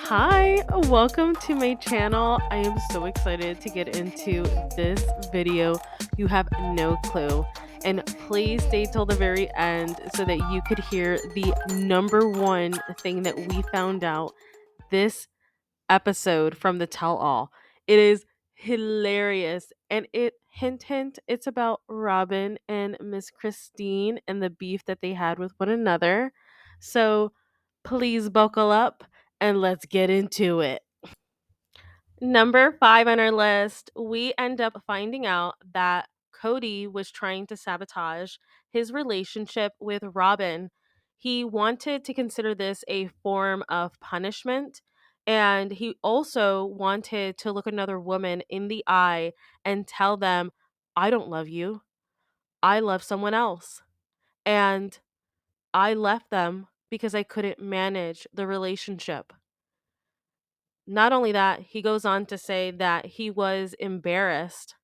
Hi, welcome to my channel. I am so excited to get into this video. You have no clue. And please stay till the very end so that you could hear the number one thing that we found out this episode from the tell all. It is hilarious. And hint hint, it's about Robyn and Miss Christine and the beef that they had with one another. So please buckle up and let's get into it. Number 5 on our list, we end up finding out that Kody was trying to sabotage his relationship with Robyn. He wanted to consider this a form of punishment, and he also wanted to look another woman in the eye and tell them, I don't love you. I love someone else. And I left them because I couldn't manage the relationship. Not only that, he goes on to say that he was embarrassed.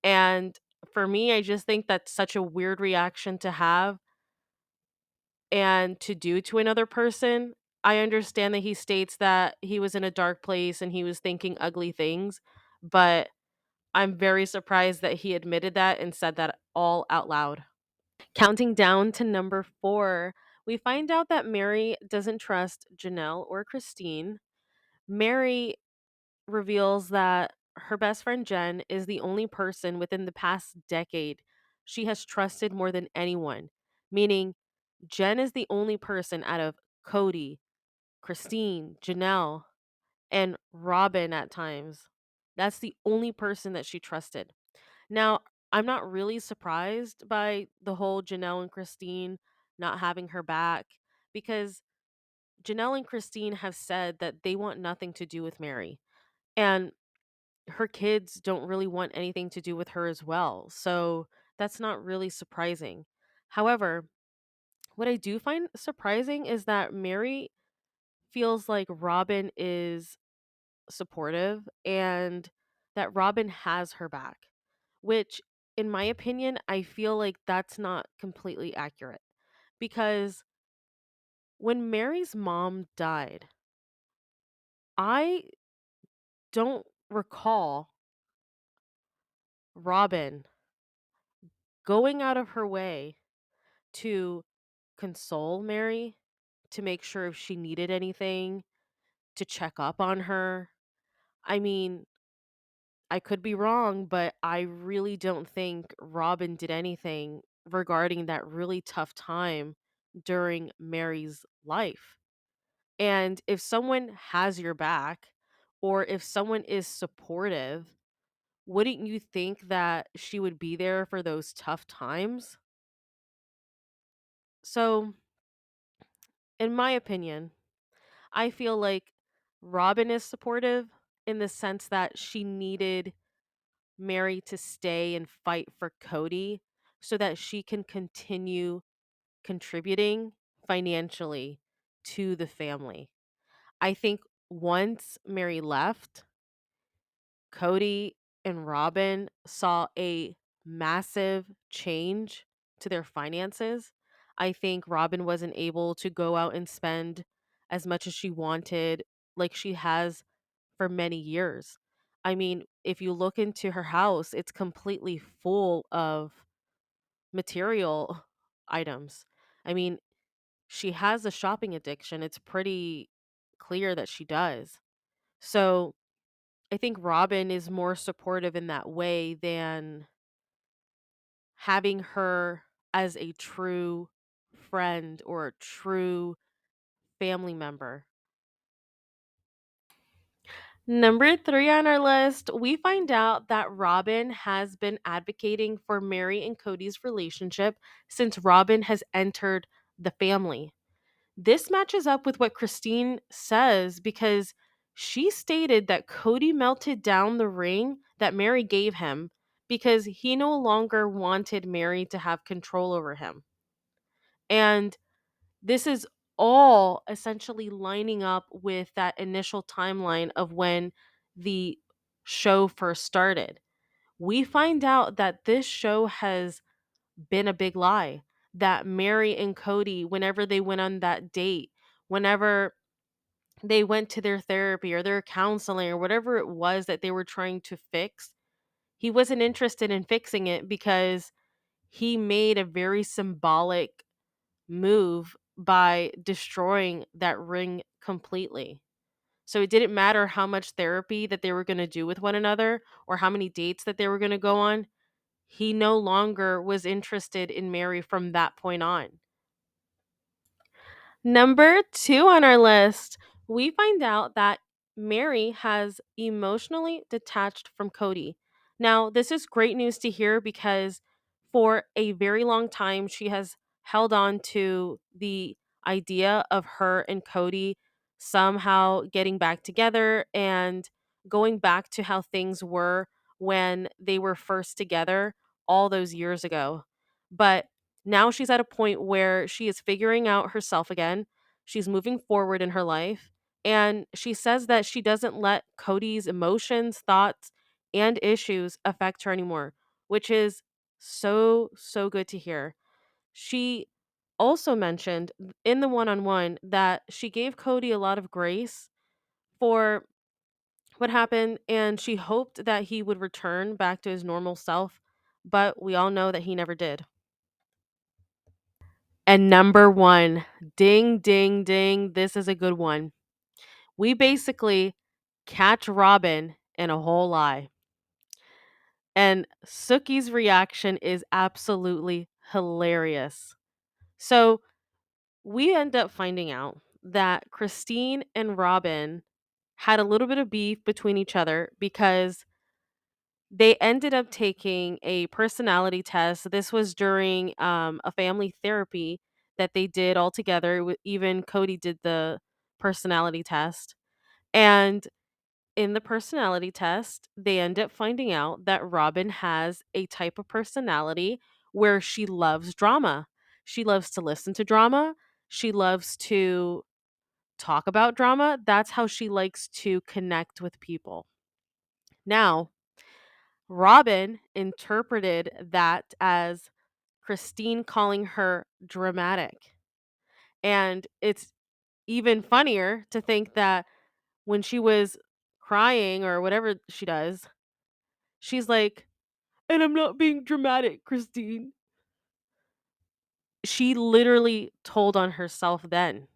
And for me, I just think that's such a weird reaction to have and to do to another person. I understand that he states that he was in a dark place and he was thinking ugly things, but I'm very surprised that he admitted that and said that all out loud. Counting down to number 4, we find out that Mary doesn't trust Janelle or Christine. Mary reveals that her best friend Jen is the only person within the past decade she has trusted more than anyone, meaning Jen is the only person out of Kody, Christine, Janelle, and Robyn at times. That's the only person that she trusted. Now, I'm not really surprised by the whole Janelle and Christine not having her back because Janelle and Christine have said that they want nothing to do with Mary. And her kids don't really want anything to do with her as well. So that's not really surprising. However, what I do find surprising is that Mary feels like Robyn is supportive and that Robyn has her back, which, in my opinion, I feel like that's not completely accurate. Because when Mary's mom died, I don't recall Robyn going out of her way to console Mary, to make sure if she needed anything, to check up on her. I mean, I could be wrong, but I really don't think Robyn did anything regarding that really tough time during Mary's life. And if someone has your back or if someone is supportive, wouldn't you think that she would be there for those tough times? So, in my opinion, I feel like Robyn is supportive in the sense that she needed Mary to stay and fight for Kody so that she can continue contributing financially to the family. I think once Mary left, Kody and Robyn saw a massive change to their finances. I think Robyn wasn't able to go out and spend as much as she wanted, like she has for many years. I mean, if you look into her house, it's completely full of material items. I mean, she has a shopping addiction. It's pretty clear that she does. So, I think Robyn is more supportive in that way than having her as a true friend or a true family member. Number 3 on our list, we find out that Robyn has been advocating for Mary and Kody's relationship since Robyn has entered the family. This matches up with what Christine says because she stated that Kody melted down the ring that Mary gave him because he no longer wanted Mary to have control over him. And this is all essentially lining up with that initial timeline of when the show first started. We find out that this show has been a big lie. that Mary and Kody, whenever they went on that date, whenever they went to their therapy or their counseling or whatever it was that they were trying to fix, he wasn't interested in fixing it because he made a very symbolic move by destroying that ring completely. So it didn't matter how much therapy that they were going to do with one another or how many dates that they were going to go on. He no longer was interested in Mary from that point on. Number two on our list, we find out that Mary has emotionally detached from Kody. Now, this is great news to hear because for a very long time, she has held on to the idea of her and Kody somehow getting back together and going back to how things were when they were first together all those years ago. But now she's at a point where she is figuring out herself again. She's moving forward in her life. And she says that she doesn't let Cody's emotions, thoughts, and issues affect her anymore, which is so, so good to hear. She also mentioned in the one on one that she gave Cody a lot of grace for what happened and she hoped that he would return back to his normal self. But we all know that he never did. And number one, ding, ding, ding. This is a good one. We basically catch Robyn in a whole lie. And Sookie's reaction is absolutely hilarious. So we end up finding out that Christine and Robyn had a little bit of beef between each other because they ended up taking a personality test. This was during a family therapy that they did all together. Even Cody did the personality test. And in the personality test, they end up finding out that Robyn has a type of personality where she loves drama. She loves to listen to drama. She loves to talk about drama. That's how she likes to connect with people. Now, Robyn interpreted that as Christine calling her dramatic. And it's even funnier to think that when she was crying or whatever she does, she's like, and I'm not being dramatic, Christine. She literally told on herself then.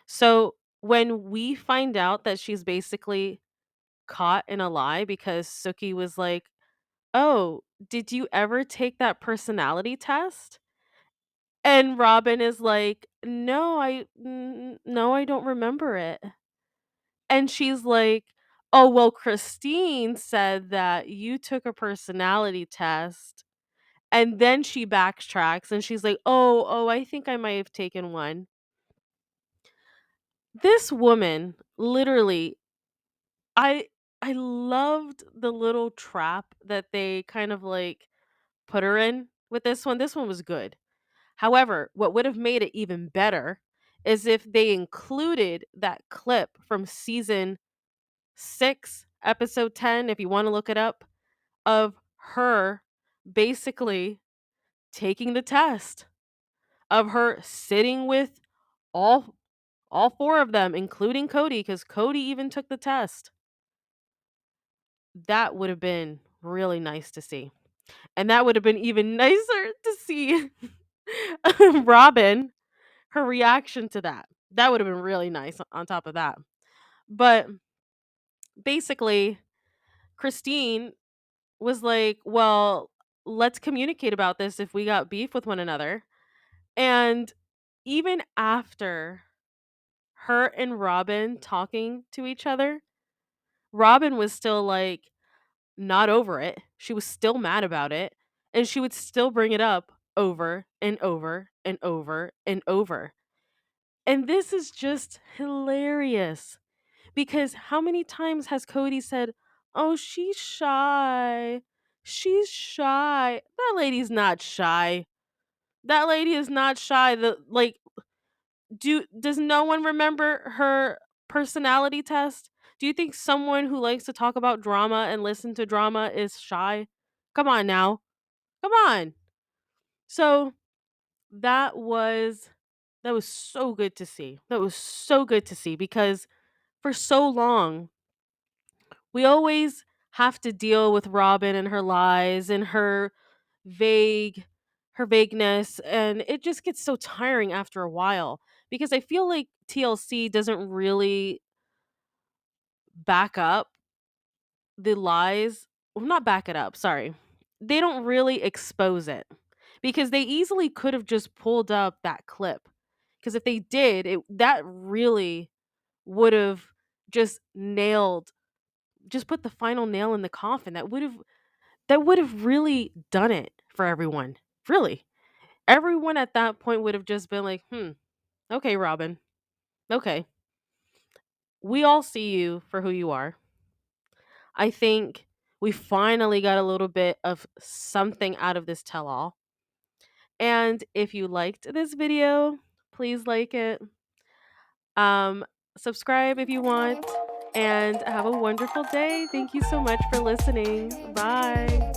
So when we find out that she's basically caught in a lie because Sookie was like, oh, did you ever take that personality test? And Robyn is like, no, no, I don't remember it. And she's like, oh, well, Christine said that you took a personality test. And then she backtracks and she's like, oh, I think I might have taken one. This woman literally, I I loved the little trap that they kind of like put her in with this one. This one was good. However, what would have made it even better is if they included that clip from season 6, episode 10, if you want to look it up, of her basically taking the test, of her sitting with all all four of them, including Cody, because Cody even took the test. That would have been really nice to see. And that would have been even nicer to see Robyn, her reaction to that. That would have been really nice on top of that. But basically, Christine was like, well, let's communicate about this if we got beef with one another. And even after her and Robyn talking to each other, Robyn was still like not over it. She was still mad about it. And she would still bring it up over and over and over and over. And this is just hilarious because how many times has Cody said, oh, she's shy. She's shy. That lady's not shy. That lady is not shy. The like does no one remember her personality test? Do you think someone who likes to talk about drama and listen to drama is shy? Come on now. Come on. So That was that was so good to see. That was so good to see because for so long we always have to deal with Robyn and her lies and vague her vagueness, and it just gets so tiring after a while because I feel like TLC doesn't really back up the lies. Well, not back it up, sorry. They don't really expose it because they easily could have just pulled up that clip. Because if they did, that really would have just just put the final nail in the coffin. That would have really done it for everyone. Really. Everyone at that point would have just been like, okay, Robyn. Okay. We all see you for who you are. I think we finally got a little bit of something out of this tell all. And if you liked this video, please like it. Um, Subscribe if you want. And have a wonderful day. Thank you so much for listening. Bye.